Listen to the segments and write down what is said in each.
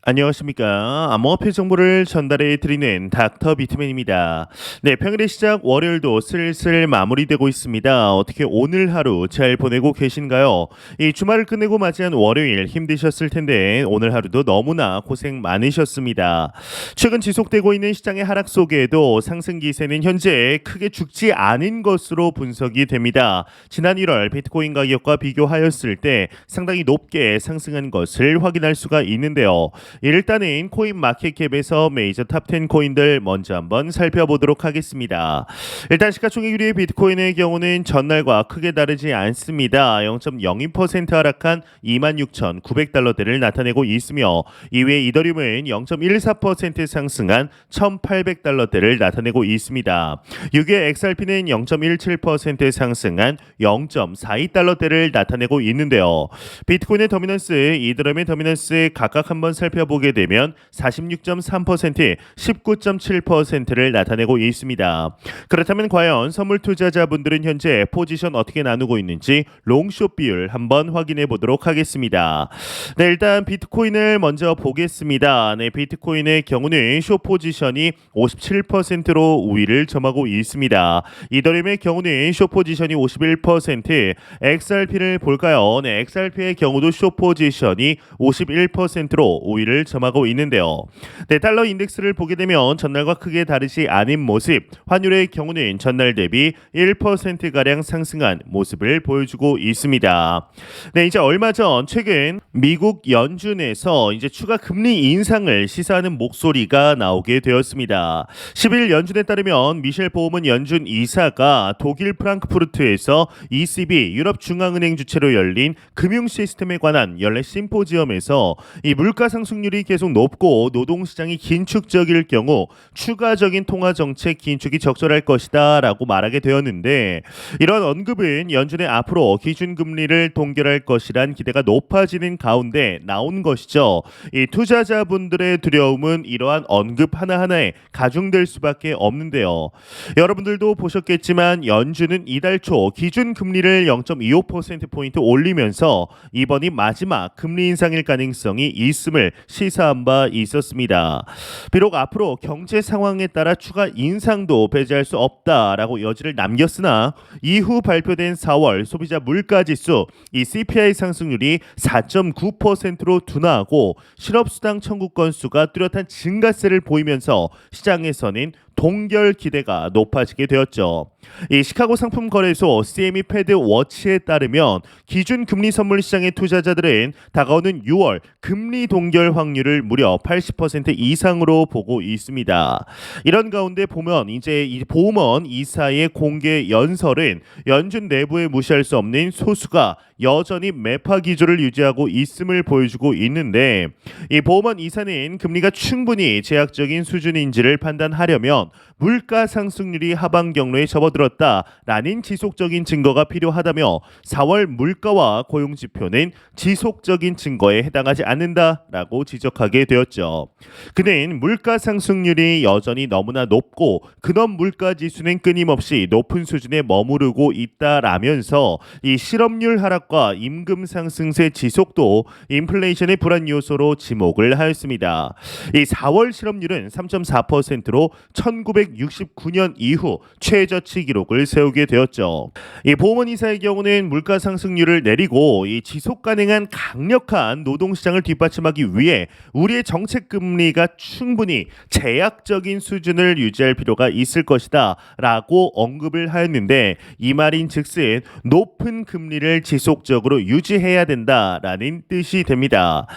안녕하십니까. 암호화폐 정보를 전달해 드리는 닥터 비트맨입니다. 네, 평일의 시작 월요일도 슬슬 마무리되고 있습니다. 어떻게 오늘 하루 잘 보내고 계신가요? 이 주말을 끝내고 맞이한 월요일 힘드셨을 텐데 오늘 하루도 너무나 고생 많으셨습니다. 최근 지속되고 있는 시장의 하락 속에도 상승 기세는 현재 크게 죽지 않은 것으로 분석이 됩니다. 지난 1월 비트코인 가격과 비교하였을 때 상당히 높게 상승한 것을 확인할 수가 있는데요. 일단은 코인 마켓캡에서 메이저 탑10 코인들 먼저 한번 살펴보도록 하겠습니다. 일단 시가총액 1위 비트코인의 경우는 전날과 크게 다르지 않습니다. 0.02% 하락한 26,900달러대를 나타내고 있으며 이외에 이더리움은 0.14% 상승한 1,800달러대를 나타내고 있습니다. 6위의 XRP는 0.17% 상승한 0.42달러대를 나타내고 있는데요. 비트코인의 더미넌스, 이더리움의 더미넌스 각각 한번 살펴보게 되면 46.3%, 19.7%를 나타내고 있습니다. 그렇다면 과연 선물 투자자분들은 현재 포지션 어떻게 나누고 있는지 롱숏 비율 한번 확인해 보도록 하겠습니다. 네, 일단 비트코인을 먼저 보겠습니다. 네, 비트코인의 경우는 숏 포지션이 57%로 우위를 점하고 있습니다. 이더리움의 경우는 숏 포지션이 51%, XRP를 볼까요? 네, XRP의 경우도 숏 포지션이 51%로 우위를 점하고 있는데요. 네, 달러 인덱스를 보게 되면 전날과 크게 다르지 않은 모습, 환율의 경우는 전날 대비 1%가량 상승한 모습을 보여주고 있습니다. 네, 이제 얼마 전 최근 미국 연준에서 이제 추가 금리 인상을 시사하는 목소리가 나오게 되었습니다. 10일 연준에 따르면 미셸 보우먼 연준 이사가 독일 프랑크푸르트에서 ECB 유럽중앙은행 주최로 열린 금융 시스템에 관한 연례 심포지엄에서 이 물가 상승률이 계속 높고 노동시장이 긴축적일 경우 추가적인 통화정책 긴축이 적절할 것이다 라고 말하게 되었는데, 이런 언급은 연준의 앞으로 기준금리를 동결할 것이란 기대가 높아지는 가운데 나온 것이죠. 이 투자자분들의 두려움은 이러한 언급 하나하나에 가중될 수밖에 없는데요. 여러분들도 보셨겠지만 연준은 이달 초 기준금리를 0.25%포인트 올리면서 이번이 마지막 금리 인상일 가능성이 있음을 시사한 바 있었습니다. 비록 앞으로 경제 상황에 따라 추가 인상도 배제할 수 없다라고 여지를 남겼으나 이후 발표된 4월 소비자 물가지수 이 CPI 상승률이 4.9%로 둔화하고 실업수당 청구 건수가 뚜렷한 증가세를 보이면서 시장에서는 동결 기대가 높아지게 되었죠. 이 시카고 상품거래소 CME 패드 워치에 따르면 기준 금리 선물 시장의 투자자들은 다가오는 6월 금리 동결 확률을 무려 80% 이상으로 보고 있습니다. 이런 가운데 보면 이제 이 보우먼 이사의 공개 연설은 연준 내부에 무시할 수 없는 소수가 여전히 매파 기조를 유지하고 있음을 보여주고 있는데, 이 보우먼 이사는 금리가 충분히 제약적인 수준인지를 판단하려면 물가 상승률이 하방 경로에 접어들었다라는 지속적인 증거가 필요하다며 4월 물가와 고용 지표는 지속적인 증거에 해당하지 않는다라고 지적하게 되었죠. 그는 물가 상승률이 여전히 너무나 높고 근원 물가 지수는 끊임없이 높은 수준에 머무르고 있다라면서 이 실업률 하락과 임금 상승세 지속도 인플레이션의 불안 요소로 지목을 하였습니다. 이 4월 실업률은 3.4%로 1969년 이후 최저치 기록을 세우게 되었죠. 이 보우먼 이사의 경우는 물가 상승률을 내리고 이 지속 가능한 강력한 노동시장을 뒷받침하기 위해 우리의 정책 금리가 충분히 제약적인 수준을 유지할 필요가 있을 것이다 라고 언급을 하였는데, 이 말인즉슨 높은 금리를 지속적으로 유지해야 된다라는 뜻이 됩니다.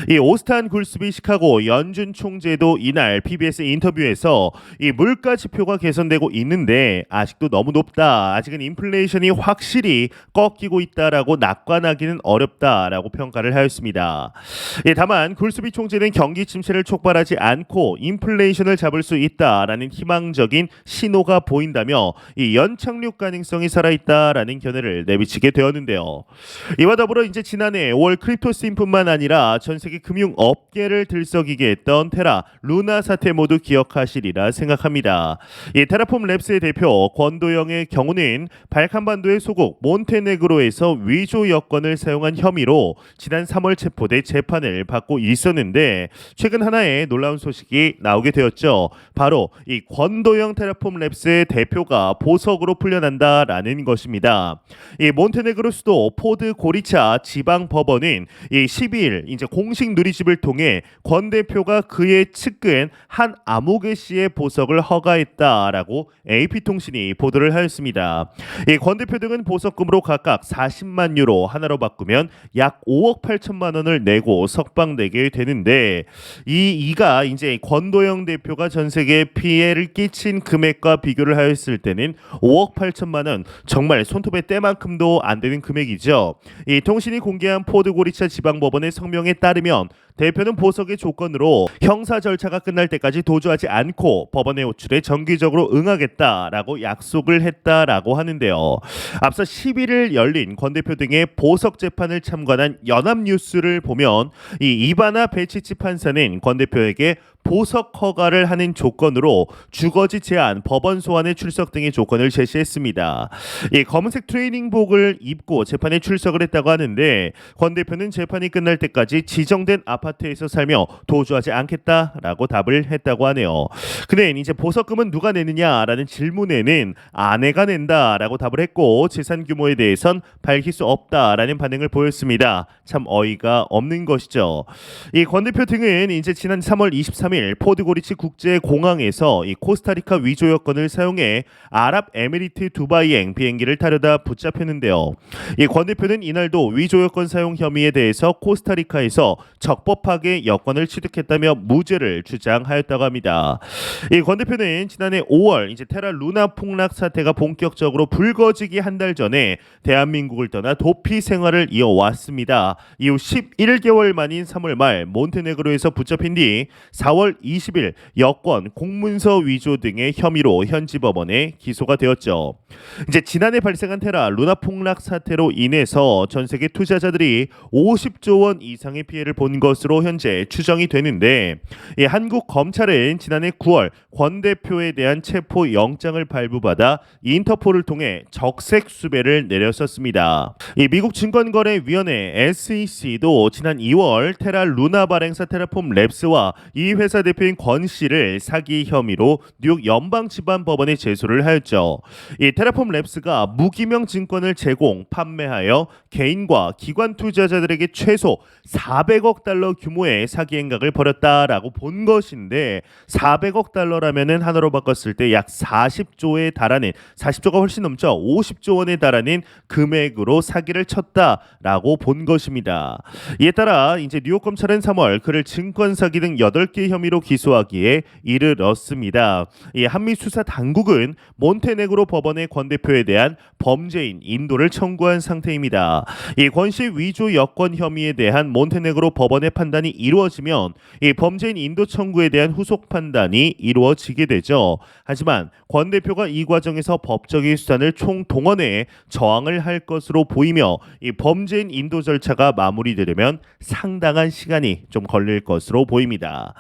이 오스탄 굴스비 시카고 연준 총재도 이날 PBS 인터뷰에서 이 물가 지표가 개선되고 있는데 아직도 너무 높다, 아직은 인플레이션이 확실히 꺾이고 있다라고 낙관하기는 어렵다라고 평가를 하였습니다. 예, 다만 굴스비 총재는 경기 침체를 촉발하지 않고 인플레이션을 잡을 수 있다라는 희망적인 신호가 보인다며 이 연착륙 가능성이 살아있다라는 견해를 내비치게 되었는데요. 이와 더불어 이제 지난해 5월 크립토 스팀뿐만 아니라 전 세계 금융 업계를 들썩이게 했던 테라 루나 사태 모두 기억하시리라 생각합니다. 이 테라폼 랩스의 대표 권도영의 경우는 발칸반도의 소국 몬테네그로에서 위조 여권을 사용한 혐의로 지난 3월 체포돼 재판을 받고 있었는데 최근 하나의 놀라운 소식이 나오게 되었죠. 바로 이 권도영 테라폼 랩스의 대표가 보석으로 풀려난다라는 것입니다. 이 몬테네그로 수도 포드 고리차 지방 법원은 이 12일 이제 공식 누리집을 통해 권 대표가 그의 측근 한 아무개 씨의 보석을 허가했다라고 AP통신이 보도를 하였습니다. 이 권 대표 등은 보석금으로 각각 40만 유로 하나로 바꾸면 약 5억 8천만 원을 내고 석방되게 되는데 이가 이제 권도영 대표가 전 세계에 피해를 끼친 금액과 비교를 하였을 때는 5억 8천만 원 정말 손톱의 때만큼도 안 되는 금액이죠. 이 통신이 공개한 포드고리차 지방법원의 성명에 따르면 대표는 보석의 조건으로 형사 절차가 끝날 때까지 도주하지 않고 법원의 호출에 정기적으로 응하겠다라고 약속을 했다라고 하는데요. 앞서 11일 열린 권 대표 등의 보석 재판을 참관한 연합뉴스를 보면 이 이바나 베치치 판사는 권 대표에게 보석 허가를 하는 조건으로 주거지 제한, 법원 소환의 출석 등의 조건을 제시했습니다. 이 검은색 트레이닝복을 입고 재판에 출석을 했다고 하는데 권 대표는 재판이 끝날 때까지 지정된 아파트에서 살며 도주하지 않겠다라고 답을 했다고 하네요. 그는 이제 보석금은 누가 내느냐라는 질문에는 아내가 낸다라고 답을 했고 재산 규모에 대해선 밝힐 수 없다라는 반응을 보였습니다. 참 어이가 없는 것이죠. 이 권 대표 등은 이제 지난 3월 23일 포드고리치 국제공항에서 이 코스타리카 위조 여권을 사용해 아랍에미리트 두바이행 비행기를 타려다 붙잡혔는데요. 이 권 대표는 이날도 위조 여권 사용 혐의에 대해서 코스타리카에서 적법하게 여권을 취득했다며 무죄를 주장하였다고 합니다. 이 권 대표는 지난해 5월 이제 테라 루나 폭락 사태가 본격적으로 불거지기 한 달 전에 대한민국을 떠나 도피 생활을 이어왔습니다. 이후 11개월 만인 3월 말 몬테네그로에서 붙잡힌 뒤 4월 20일 여권, 공문서 위조 등의 혐의로 현지 법원에 기소가 되었죠. 이제 지난해 발생한 테라 루나 폭락 사태로 인해서 전 세계 투자자들이 50조 원 이상의 피해를 본 것으로 현재 추정이 되는데 이 한국 검찰은 지난해 9월 권 대표에 대한 체포 영장을 발부받아 인터폴을 통해 적색 수배를 내렸었습니다. 이 미국 증권거래위원회 SEC도 지난 2월 테라 루나 발행사 테라폼 랩스와 이 회사 대표인 권 씨를 사기 혐의로 뉴욕 연방지방법원에 제소를 하였죠. 이 테라폼 랩스가 무기명 증권을 제공, 판매하여 개인과 기관 투자자들에게 최소 400억 달러 규모의 사기 행각을 벌였다라고 본 것인데 400억 달러라면은 하나로 바꿨을 때 약 40조에 달하는 40조가 훨씬 넘죠. 50조 원에 달하는 금액으로 사기를 쳤다라고 본 것입니다. 이에 따라 이제 뉴욕 검찰은 3월 그를 증권 사기 등 8개 혐의로 기소하기에 이르렀습니다. 이 한미 수사 당국은 몬테네그로 법원의 권 대표에 대한 범죄인 인도를 청구한 상태입니다. 이 권 씨 위조 여권 혐의에 대한 몬테네그로 법원의 판단이 이루어지면 이 범죄인 인도 청구에 대한 후속 판단이 이루어지게 되죠. 하지만 권 대표가 이 과정에서 법적인 수단을 총동원해 저항을 할 것으로 보이며 이 범죄인 인도 절차가 마무리되려면 상당한 시간이 좀 걸릴 것으로 보입니다.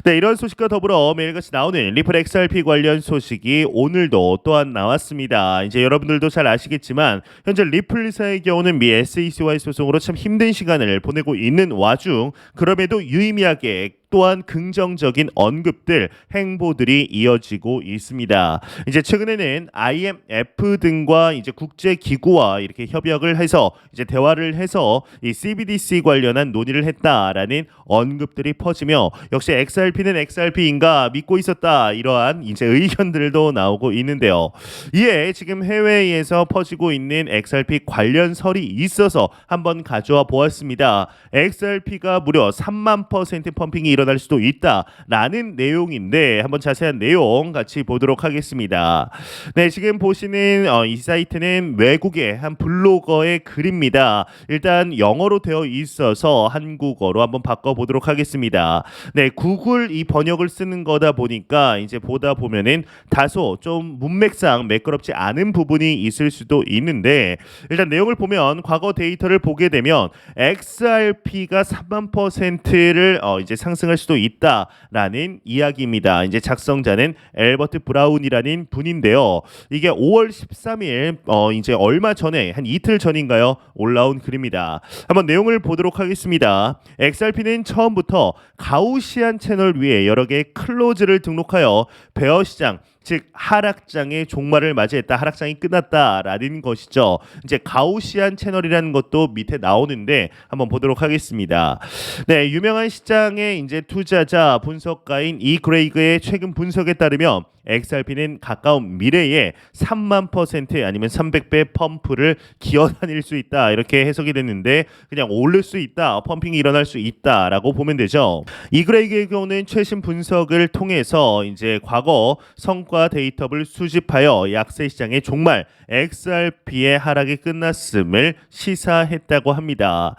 네, 이런 소식과 더불어 매일같이 나오는 리플 XRP 관련 소식이 오늘도 또한 나왔습니다. 이제 여러분들도 잘 아시겠지만 현재 리플사의 경우는 미 SEC와의 소송으로 참 힘든 시간을 보내고 있는 와중 그럼에도 유의미하게 또한 긍정적인 언급들, 행보들이 이어지고 있습니다. 이제 최근에는 IMF 등과 이제 국제 기구와 이렇게 협약을 해서 이제 대화를 해서 이 CBDC 관련한 논의를 했다라는 언급들이 퍼지며 역시 XRP는 XRP인가 믿고 있었다 이러한 이제 의견들도 나오고 있는데요. 이에 지금 해외에서 퍼지고 있는 XRP 관련설이 있어서 한번 가져와 보았습니다. XRP가 무려 3만% 펌핑이 일어날 수도 있다라는 내용인데 한번 자세한 내용 같이 보도록 하겠습니다. 네, 지금 보시는 이 사이트는 외국의 한 블로거의 글입니다. 일단 영어로 되어 있어서 한국어로 한번 바꿔보도록 하겠습니다. 네, 구글 이 번역을 쓰는 거다 보니까 이제 보다 보면은 다소 좀 문맥상 매끄럽지 않은 부분이 있을 수도 있는데 일단 내용을 보면 과거 데이터를 보게 되면 XRP가 3만%를 이제 상승할 수도 있다라는 이야기입니다. 이제 작성자는 엘버트 브라운이라는 분인데요. 이게 5월 13일 이제 얼마 전에 한 이틀 전인가요? 올라온 글입니다. 한번 내용을 보도록 하겠습니다. XRP는 처음부터 가우시안 채널 위에 여러 개의 클로즈를 등록하여 베어 시장 즉 하락장의 종말을 맞이했다. 하락장이 끝났다라는 것이죠. 이제 가우시안 채널이라는 것도 밑에 나오는데 한번 보도록 하겠습니다. 네, 유명한 시장의 이제 투자자 분석가인 이 그레이그의 최근 분석에 따르면 XRP는 가까운 미래에 3만% 아니면 300배 펌프를 기어다닐 수 있다 이렇게 해석이 됐는데 그냥 오를 수 있다 펌핑이 일어날 수 있다라고 보면 되죠. 이 그레이그의 경우는 최신 분석을 통해서 이제 과거 성과 데이터를 수집하여 약세 시장의 종말 XRP의 하락이 끝났음을 시사했다고 합니다.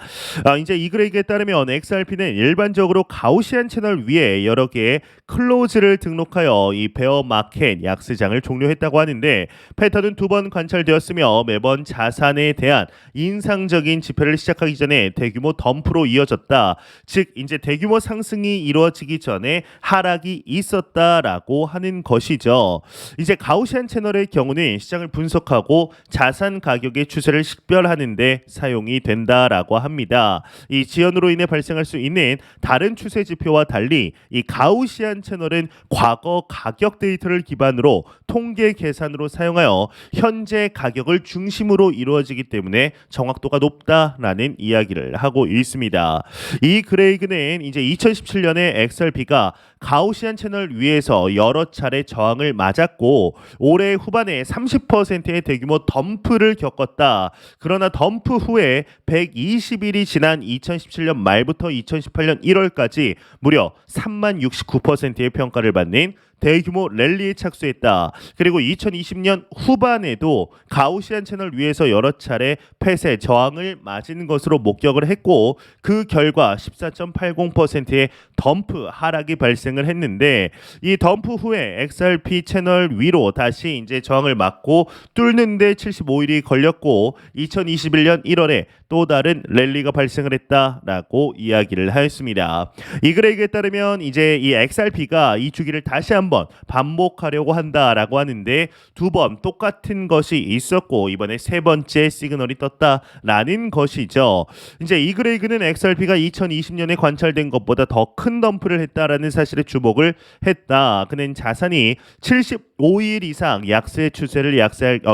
이제 이 그레이그에 따르면 XRP는 일반적으로 가우시안 채널 위에 여러 개의 클로즈를 등록하여 이 베어 마켓 약세장을 종료했다고 하는데 패턴은 2번 관찰되었으며 매번 자산에 대한 인상적인 지표를 시작하기 전에 대규모 덤프로 이어졌다. 즉 이제 대규모 상승이 이루어지기 전에 하락이 있었다라고 하는 것이죠. 이제 가우시안 채널의 경우는 시장을 분석하고 자산 가격의 추세를 식별하는 데 사용이 된다라고 합니다. 이 지연으로 인해 발생할 수 있는 다른 추세 지표와 달리 이 가우시안 채널은 과거 가격 데이터를 기반으로 통계 계산으로 사용하여 현재 가격을 중심으로 이루어지기 때문에 정확도가 높다라는 이야기를 하고 있습니다. 이 그레이그는 이제 2017년에 XRP가 가우시안 채널 위에서 여러 차례 저항을 맞았고 올해 후반에 30%의 대규모 덤프를 겪었다. 그러나 덤프 후에 120일이 지난 2017년 말부터 2018년 1월까지 무려 3만69%의 평가를 받는 대규모 랠리에 착수했다. 그리고 2020년 후반에도 가우시안 채널 위에서 여러 차례 폐쇄 저항을 맞은 것으로 목격을 했고 그 결과 14.80%의 덤프 하락이 발생을 했는데 이 덤프 후에 XRP 채널 위로 다시 이제 저항을 맞고 뚫는데 75일이 걸렸고 2021년 1월에 또 다른 랠리가 발생을 했다라고 이야기를 하였습니다. 이 그레이그에 따르면 이제 이 XRP가 이 주기를 다시 한번 반복하려고 한다라고 하는데 2번 똑같은 것이 있었고 이번에 3번째 시그널이 떴다라는 것이죠. 이제 이 그레이그는 XRP가 2020년에 관찰된 것보다 더 큰 덤프를 했다라는 사실에 주목을 했다. 그는 자산이 75일 이상 약세 추세를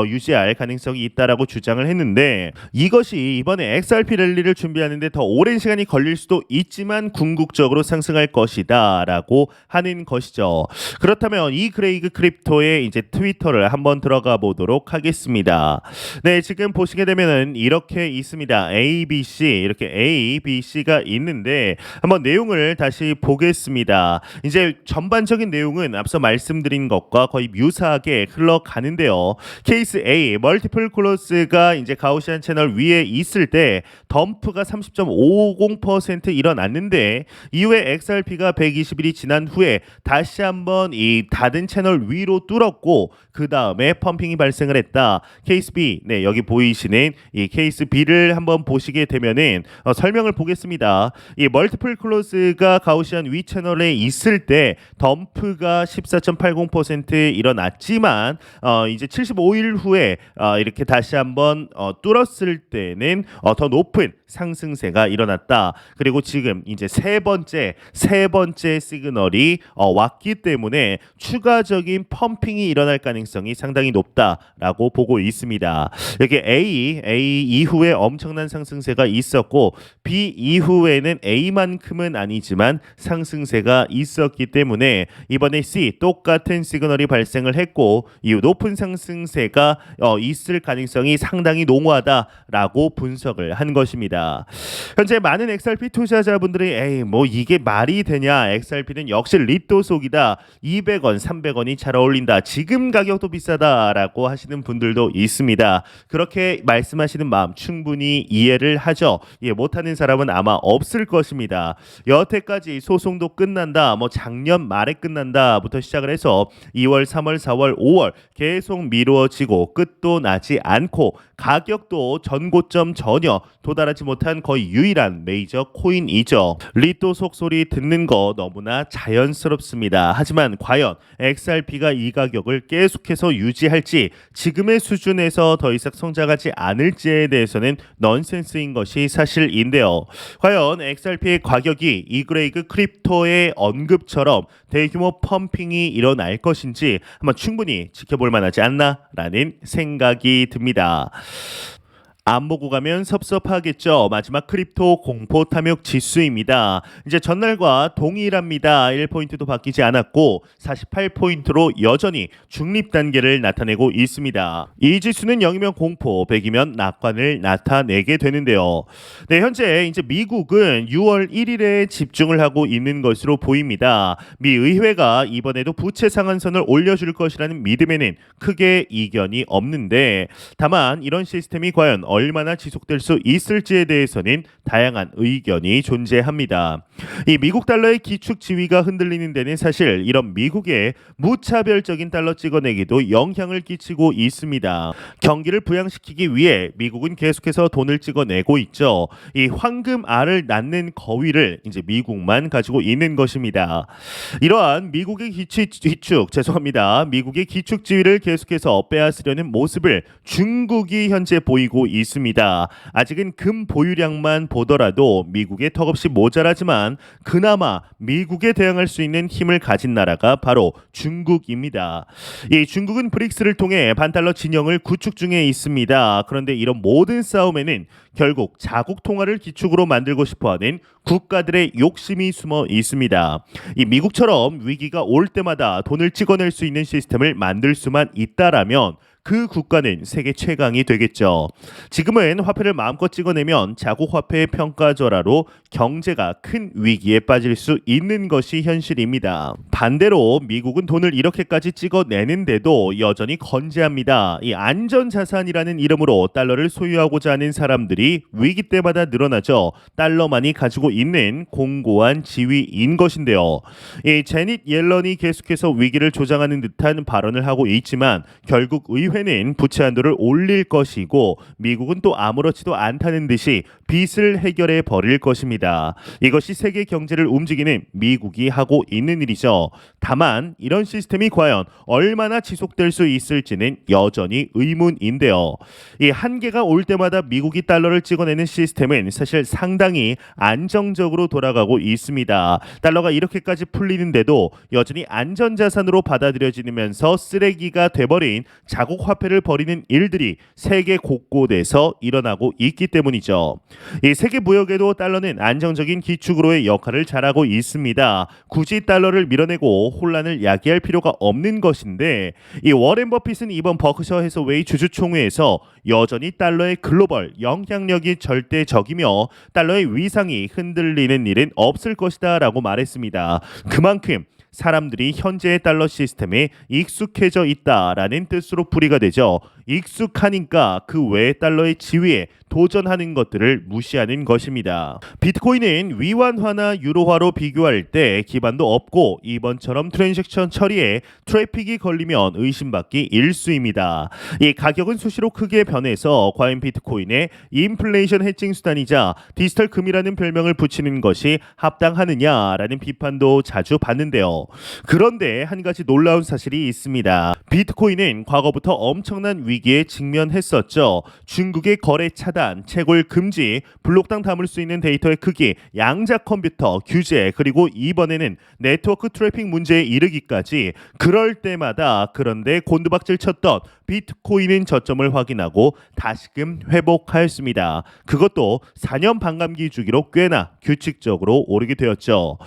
유지할 가능성이 있다라고 주장을 했는데 이것이 이번에 XRP 랠리를 준비하는데 더 오랜 시간이 걸릴 수도 있지만 궁극적으로 상승할 것이다라고 하는 것이죠. 그렇다면 이 그레이그 크립토의 이제 트위터를 한번 들어가 보도록 하겠습니다. 네, 지금 보시게 되면은 이렇게 있습니다. ABC 이렇게 ABC가 있는데 한번 내용을 다시 보겠습니다. 이제 전반적인 내용은 앞서 말씀드린 것과 거의 유사하게 흘러가는데요. 케이스 A 멀티플 클로스가 이제 가우시안 채널 위에 있을 때 덤프가 30.50% 일어났는데 이후에 XRP가 120일이 지난 후에 다시 한번 이 닫은 채널 위로 뚫었고 그 다음에 펌핑이 발생을 했다. 케이스 B, 네 여기 보이시는 이 케이스 B를 한번 보시게 되면은 설명을 보겠습니다. 이 멀티플 클로스가 가우시안 위 채널에 있을 때 덤프가 14.80% 일어났지만 이제 75일 후에 이렇게 다시 한번 뚫었을 때는 더 높은 상승세가 일어났다. 그리고 지금 이제 세 번째 시그널이 왔기 때문에 추가적인 펌핑이 일어날 가능성이 상당히 높다라고 보고 있습니다. 여기 A 이후에 엄청난 상승세가 있었고 B 이후에는 A만큼은 아니지만 상승세가 있었기 때문에 이번에 C 똑같은 시그널이 발생을 했고 이후 높은 상승세가 있을 가능성이 상당히 농후하다라고 분석을 한 것입니다. 있습니다. 현재 많은 XRP 투자자분들이 에이 뭐 이게 말이 되냐, XRP는 역시 리또 속이다, 200원 300원이 잘 어울린다, 지금 가격도 비싸다라고 하시는 분들도 있습니다. 그렇게 말씀하시는 마음 충분히 이해를 하죠. 예, 못하는 사람은 아마 없을 것입니다. 여태까지 소송도 끝난다, 뭐 작년 말에 끝난다부터 시작을 해서 2월 3월 4월 5월 계속 미루어지고 끝도 나지 않고 가격도 전고점 전혀 도달하지 못한 거의 유일한 메이저 코인이죠. 리또 속소리 듣는 거 너무나 자연스럽습니다. 하지만 과연 XRP가 이 가격을 계속해서 유지할지, 지금의 수준에서 더 이상 성장하지 않을지에 대해서는 넌센스인 것이 사실인데요. 과연 XRP의 가격이 이그레이그 크립토의 언급처럼 대규모 펌핑이 일어날 것인지 한번 충분히 지켜볼 만하지 않나라는 생각이 듭니다. 안 보고 가면 섭섭하겠죠. 마지막 크립토 공포 탐욕 지수입니다. 이제 전날과 동일합니다. 1포인트도 바뀌지 않았고 48포인트로 여전히 중립 단계를 나타내고 있습니다. 이 지수는 0이면 공포, 100이면 낙관을 나타내게 되는데요. 네, 현재 이제 미국은 6월 1일에 집중을 하고 있는 것으로 보입니다. 미 의회가 이번에도 부채 상한선을 올려줄 것이라는 믿음에는 크게 이견이 없는데, 다만 이런 시스템이 과연 얼마나 지속될 수 있을지에 대해서는 다양한 의견이 존재합니다. 이 미국 달러의 기축 지위가 흔들리는 데는 사실 이런 미국의 무차별적인 달러 찍어내기도 영향을 끼치고 있습니다. 경기를 부양시키기 위해 미국은 계속해서 돈을 찍어내고 있죠. 이 황금알을 낳는 거위를 이제 미국만 가지고 있는 것입니다. 이러한 미국의 미국의 기축 지위를 계속해서 빼앗으려는 모습을 중국이 현재 보이고 있습니다. 아직은 금 보유량만 보더라도 미국에 턱없이 모자라지만 그나마 미국에 대항할 수 있는 힘을 가진 나라가 바로 중국입니다. 이 중국은 브릭스를 통해 반달러 진영을 구축 중에 있습니다. 그런데 이런 모든 싸움에는 결국 자국 통화를 기축으로 만들고 싶어하는 국가들의 욕심이 숨어 있습니다. 이 미국처럼 위기가 올 때마다 돈을 찍어낼 수 있는 시스템을 만들 수만 있다라면 그 국가는 세계 최강이 되겠죠. 지금은 화폐를 마음껏 찍어내면 자국 화폐의 평가절하로 경제가 큰 위기에 빠질 수 있는 것이 현실입니다. 반대로 미국은 돈을 이렇게까지 찍어내는데도 여전히 건재합니다. 이 안전자산이라는 이름으로 달러를 소유하고자 하는 사람들이 위기 때마다 늘어나죠. 달러만이 가지고 있는 공고한 지위인 것인데요. 이 제닛 옐런이 계속해서 위기를 조장하는 듯한 발언을 하고 있지만 결국 의회는 부채 한도를 올릴 것이고 미국은 또 아무렇지도 않다는 듯이 빚을 해결해 버릴 것입니다. 이것이 세계 경제를 움직이는 미국이 하고 있는 일이죠. 다만 이런 시스템이 과연 얼마나 지속될 수 있을지는 여전히 의문인데요. 이 한계가 올 때마다 미국이 달러를 찍어내는 시스템은 사실 상당히 안정적으로 돌아가고 있습니다. 달러가 이렇게까지 풀리는데도 여전히 안전자산으로 받아들여지면서 쓰레기가 돼버린 자국 화폐를 버리는 일들이 세계 곳곳에서 일어나고 있기 때문이죠. 이 세계 무역에도 달러는 안정적인 기축으로의 역할을 잘하고 있습니다. 굳이 달러를 밀어내고 혼란을 야기할 필요가 없는 것인데, 이 워렌 버핏은 이번 버크셔 해서웨이 주주총회에서 여전히 달러의 글로벌 영향력이 절대적이며 달러의 위상이 흔들리는 일은 없을 것이다 라고 말했습니다. 그만큼 사람들이 현재의 달러 시스템에 익숙해져 있다라는 뜻으로 풀이가 되죠. 익숙하니까 그 외의 달러의 지위에 도전하는 것들을 무시하는 것입니다. 비트코인은 위안화나 유로화로 비교할 때 기반도 없고 이번처럼 트랜잭션 처리에 트래픽이 걸리면 의심받기 일쑤입니다. 이 가격은 수시로 크게 변해서 과연 비트코인의 인플레이션 해칭 수단이자 디지털 금이라는 별명을 붙이는 것이 합당하느냐라는 비판도 자주 받는데요. 그런데 한 가지 놀라운 사실이 있습니다. 비트코인은 과거부터 엄청난 위기에 직면했었죠. 중국의 거래 차단, 채굴 금지, 블록당 담을 수 있는 데이터의 크기, 양자 컴퓨터 규제, 그리고 이번에는 네트워크 트래픽 문제에 이르기까지 그럴 때마다 그런데 곤두박질 쳤던 비트코인은 저점을 확인하고 다시금 회복하였습니다. 그것도 4년 반감기 주기로 꽤나 규칙적으로 오르게 되었죠.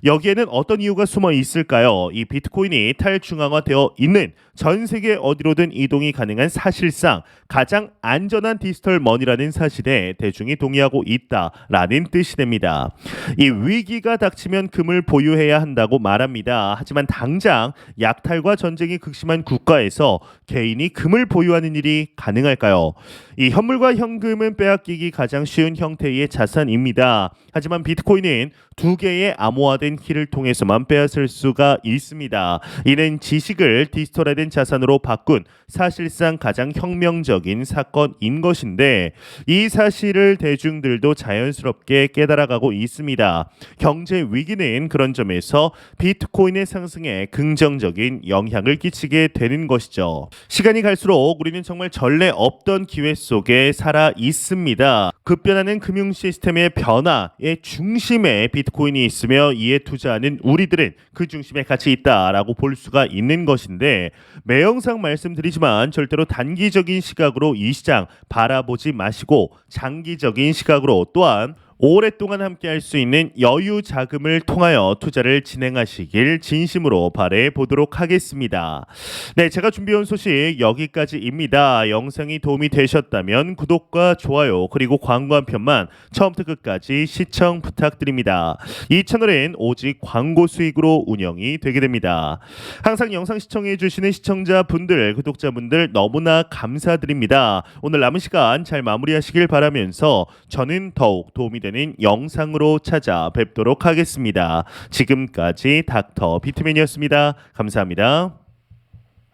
여기에는 어떤 이유가 숨어 있을까요? 이 비트코인이 탈중앙화되어 있는 전 세계 어디로든 이동이 가능한 사실상 가장 안전한 디지털 머니라는 사실에 대중이 동의하고 있다라는 뜻이 됩니다. 이 위기가 닥치면 금을 보유해야 한다고 말합니다. 하지만 당장 약탈과 전쟁이 극심한 국가에서 개인이 금을 보유하는 일이 가능할까요? 이 현물과 현금은 빼앗기기 가장 쉬운 형태의 자산입니다. 하지만 비트코인은 두 개의 암호화된 키를 통해서만 빼앗을 수가 있습니다. 이는 지식을 디지털화된 자산으로 바꾼 사실상 가장 혁명적인 사건인 것인데 이 사실을 대중들도 자연스럽게 깨달아가고 있습니다. 경제 위기는 그런 점에서 비트코인의 상승에 긍정적인 영향을 끼치게 되는 것이죠. 시간이 갈수록 우리는 정말 전례 없던 기회 속에 살아 있습니다. 급변하는 금융 시스템의 변화의 중심에 비트코인이 있으며 이에 투자하는 우리들은 그 중심에 같이 있다라고 볼 수가 있는 것인데 매영상 말씀드리지만 절대로 단기적인 시각으로 이 시장 바라보지 마시고 장기적인 시각으로 또한 오랫동안 함께 할 수 있는 여유 자금을 통하여 투자를 진행하시길 진심으로 바래 보도록 하겠습니다. 네, 제가 준비해온 소식 여기까지입니다. 영상이 도움이 되셨다면 구독과 좋아요 그리고 광고 한 편만 처음부터 끝까지 시청 부탁드립니다. 이 채널은 오직 광고 수익으로 운영이 되게 됩니다. 항상 영상 시청해 주시는 시청자분들, 구독자분들 너무나 감사드립니다. 오늘 남은 시간 잘 마무리하시길 바라면서 저는 더욱 도움이 되는 영상으로 찾아뵙도록 하겠습니다. 지금까지 닥터 비트맨이었습니다. 감사합니다.